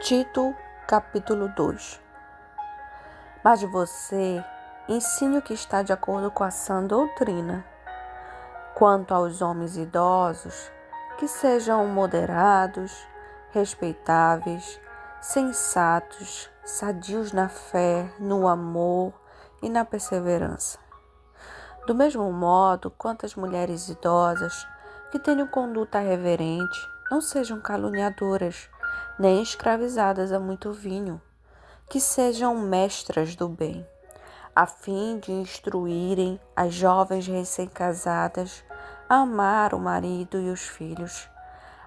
Tito, capítulo 2. Mas você ensine o que está de acordo com a sã doutrina. Quanto aos homens idosos, que sejam moderados, respeitáveis, sensatos, sadios na fé, no amor e na perseverança. Do mesmo modo, quanto às mulheres idosas, que tenham conduta reverente, não sejam caluniadoras, nem escravizadas a muito vinho, que sejam mestras do bem, a fim de instruírem as jovens recém-casadas a amar o marido e os filhos,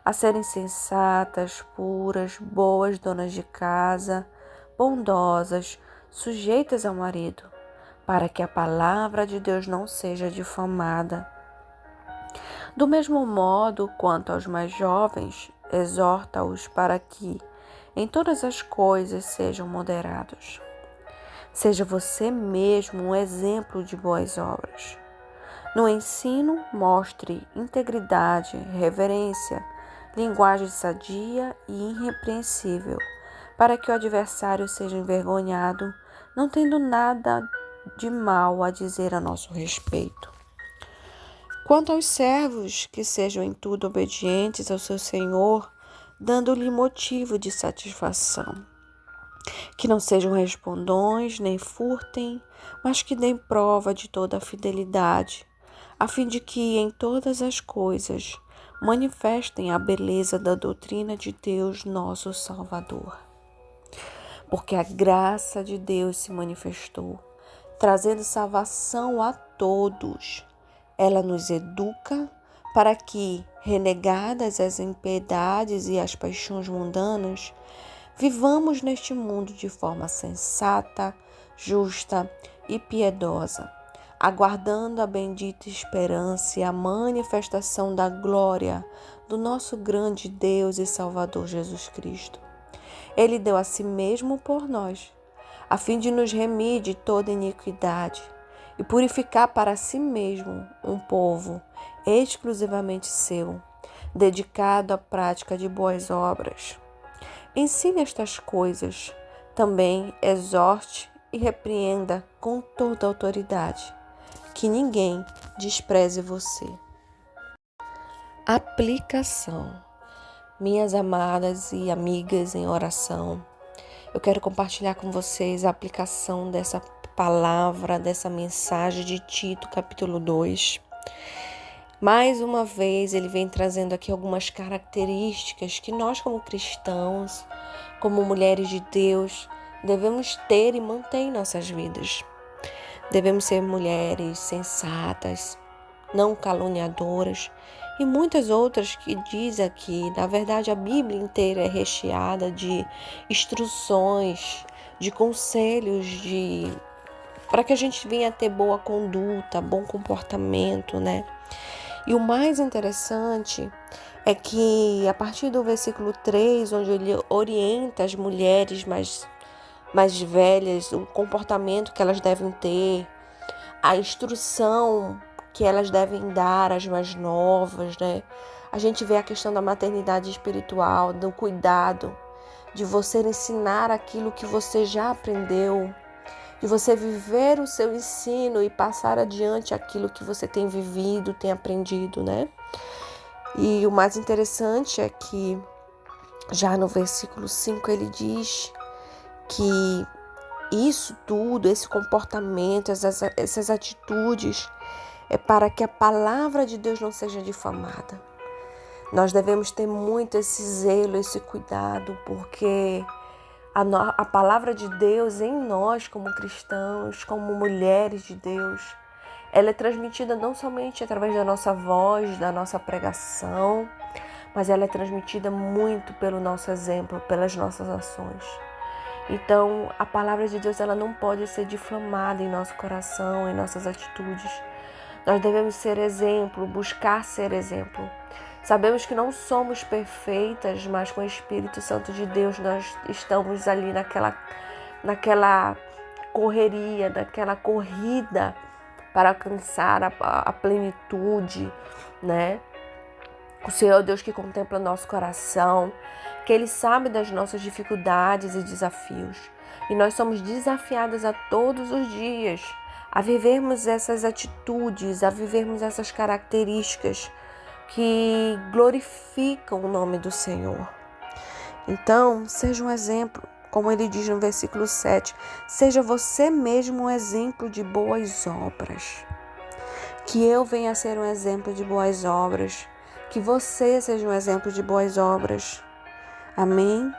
a serem sensatas, puras, boas donas de casa, bondosas, sujeitas ao marido, para que a palavra de Deus não seja difamada. Do mesmo modo, quanto aos mais jovens, exorta-os para que, em todas as coisas, sejam moderados. Seja você mesmo um exemplo de boas obras. No ensino, mostre integridade, reverência, linguagem sadia e irrepreensível, para que o adversário seja envergonhado, não tendo nada de mal a dizer a nosso respeito. Quanto aos servos, que sejam em tudo obedientes ao seu Senhor, dando-lhe motivo de satisfação. Que não sejam respondões, nem furtem, mas que deem prova de toda a fidelidade, a fim de que em todas as coisas manifestem a beleza da doutrina de Deus, nosso Salvador. Porque a graça de Deus se manifestou, trazendo salvação a todos. Ela nos educa para que, renegadas as impiedades e as paixões mundanas, vivamos neste mundo de forma sensata, justa e piedosa, aguardando a bendita esperança e a manifestação da glória do nosso grande Deus e Salvador Jesus Cristo. Ele deu a si mesmo por nós, a fim de nos remir de toda iniquidade e purificar para si mesmo um povo exclusivamente seu, dedicado à prática de boas obras. Ensine estas coisas, também exorte e repreenda com toda autoridade, que ninguém despreze você. Aplicação. Minhas amadas e amigas em oração, eu quero compartilhar com vocês a aplicação dessa palavra, dessa mensagem de Tito, capítulo 2. Mais uma vez, ele vem trazendo aqui algumas características que nós, como cristãos, como mulheres de Deus, devemos ter e manter em nossas vidas. Devemos ser mulheres sensatas, não caluniadoras e muitas outras que diz aqui. Na verdade, a Bíblia inteira é recheada de instruções, de conselhos, para que a gente venha a ter boa conduta, bom comportamento, né? E o mais interessante é que a partir do versículo 3, onde ele orienta as mulheres mais velhas, o comportamento que elas devem ter, a instrução que elas devem dar às mais novas, né? A gente vê a questão da maternidade espiritual, do cuidado, de você ensinar aquilo que você já aprendeu, de você viver o seu ensino e passar adiante aquilo que você tem vivido, tem aprendido, né? E o mais interessante é que já no versículo 5 ele diz que isso tudo, esse comportamento, essas atitudes, é para que a palavra de Deus não seja difamada. Nós devemos ter muito esse zelo, esse cuidado, porque a palavra de Deus em nós, como cristãos, como mulheres de Deus, ela é transmitida não somente através da nossa voz, da nossa pregação, mas ela é transmitida muito pelo nosso exemplo, pelas nossas ações. Então, a palavra de Deus ela não pode ser difamada em nosso coração, em nossas atitudes. Nós devemos ser exemplo, buscar ser exemplo. Sabemos que não somos perfeitas, mas com o Espírito Santo de Deus nós estamos ali naquela correria, naquela corrida para alcançar a plenitude, né? O Senhor é o Deus que contempla nosso coração, que Ele sabe das nossas dificuldades e desafios. E nós somos desafiadas a todos os dias a vivermos essas atitudes, a vivermos essas características que glorificam o nome do Senhor. Então, seja um exemplo, como ele diz no versículo 7, seja você mesmo um exemplo de boas obras. Que eu venha a ser um exemplo de boas obras, que você seja um exemplo de boas obras. Amém?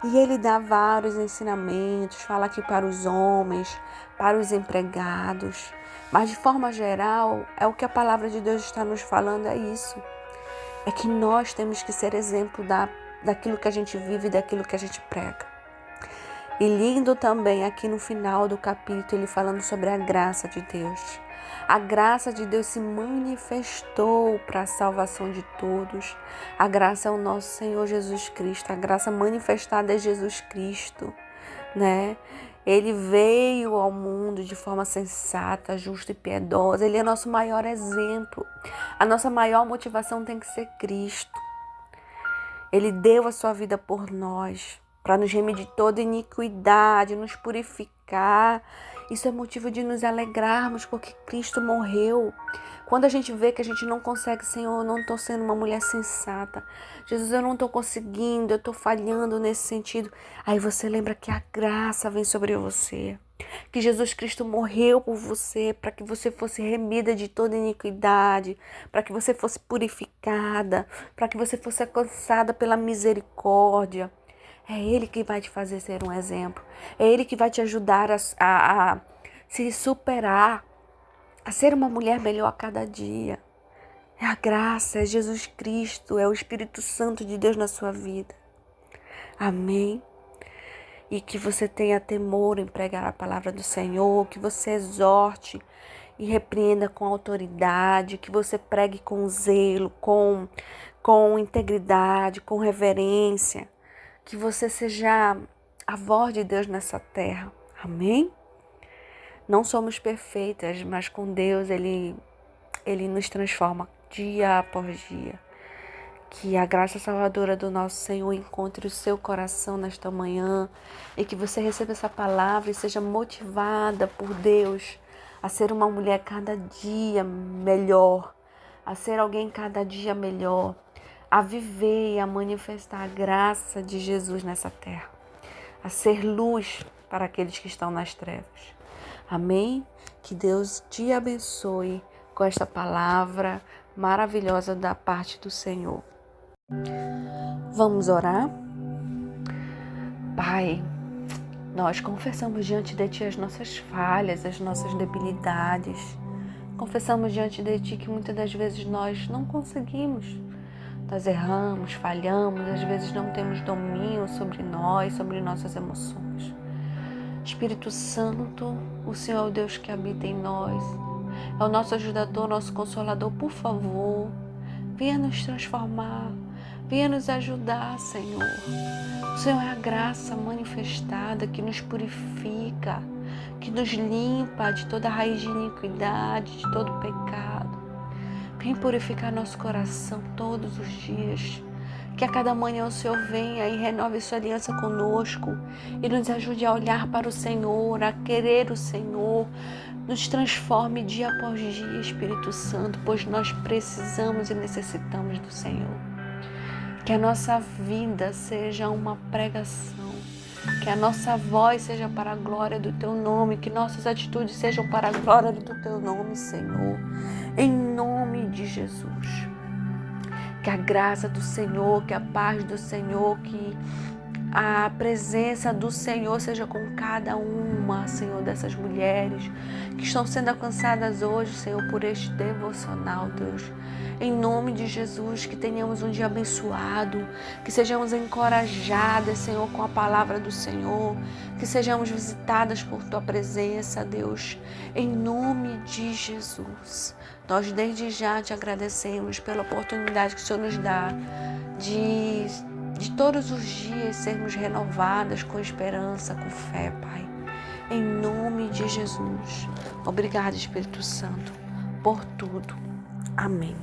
E ele dá vários ensinamentos, fala aqui para os homens, para os empregados, mas de forma geral, é o que a palavra de Deus está nos falando, é isso. É que nós temos que ser exemplo daquilo que a gente vive e daquilo que a gente prega. E lindo também aqui no final do capítulo, ele falando sobre a graça de Deus. A graça de Deus se manifestou para a salvação de todos. A graça é o nosso Senhor Jesus Cristo. A graça manifestada é Jesus Cristo, né? Ele veio ao mundo de forma sensata, justa e piedosa. Ele é nosso maior exemplo. A nossa maior motivação tem que ser Cristo. Ele deu a sua vida por nós, para nos remir de toda iniquidade, nos purificar. Isso é motivo de nos alegrarmos, porque Cristo morreu. Quando a gente vê que a gente não consegue, Senhor, eu não estou sendo uma mulher sensata. Jesus, eu não estou conseguindo, eu estou falhando nesse sentido. Aí você lembra que a graça vem sobre você. Que Jesus Cristo morreu por você, para que você fosse remida de toda iniquidade, para que você fosse purificada, para que você fosse alcançada pela misericórdia. É Ele que vai te fazer ser um exemplo. É Ele que vai te ajudar a se superar, a ser uma mulher melhor a cada dia. É a graça, é Jesus Cristo, é o Espírito Santo de Deus na sua vida. Amém? E que você tenha temor em pregar a palavra do Senhor, que você exorte e repreenda com autoridade, que você pregue com zelo, com integridade, com reverência, que você seja a voz de Deus nessa terra. Amém? Não somos perfeitas, mas com Deus Ele nos transforma dia após dia. Que a graça salvadora do nosso Senhor encontre o seu coração nesta manhã e que você receba essa palavra e seja motivada por Deus a ser uma mulher cada dia melhor, a ser alguém cada dia melhor, a viver e a manifestar a graça de Jesus nessa terra, a ser luz para aqueles que estão nas trevas. Amém? Que Deus te abençoe com esta palavra maravilhosa da parte do Senhor. Vamos orar? Pai, nós confessamos diante de Ti as nossas falhas, as nossas debilidades. Confessamos diante de Ti que muitas das vezes nós não conseguimos. Nós erramos, falhamos, às vezes não temos domínio sobre nós, sobre nossas emoções. Espírito Santo, o Senhor é o Deus que habita em nós. É o nosso ajudador, nosso consolador. Por favor, venha nos transformar. Venha nos ajudar, Senhor. O Senhor é a graça manifestada que nos purifica, que nos limpa de toda raiz de iniquidade, de todo pecado. Vem purificar nosso coração todos os dias. Que a cada manhã o Senhor venha e renove sua aliança conosco e nos ajude a olhar para o Senhor, a querer o Senhor. Nos transforme dia após dia, Espírito Santo, pois nós precisamos e necessitamos do Senhor. Que a nossa vida seja uma pregação, que a nossa voz seja para a glória do Teu nome, que nossas atitudes sejam para a glória do Teu nome, Senhor, em nome de Jesus. Que a graça do Senhor, que a paz do Senhor, que a presença do Senhor seja com cada uma, Senhor, dessas mulheres que estão sendo alcançadas hoje, Senhor, por este devocional, Deus. Em nome de Jesus, que tenhamos um dia abençoado, que sejamos encorajadas, Senhor, com a palavra do Senhor, que sejamos visitadas por Tua presença, Deus, em nome de Jesus. Nós desde já Te agradecemos pela oportunidade que o Senhor nos dá de todos os dias sermos renovadas com esperança, com fé, Pai. Em nome de Jesus. Obrigada, Espírito Santo, por tudo. Amém.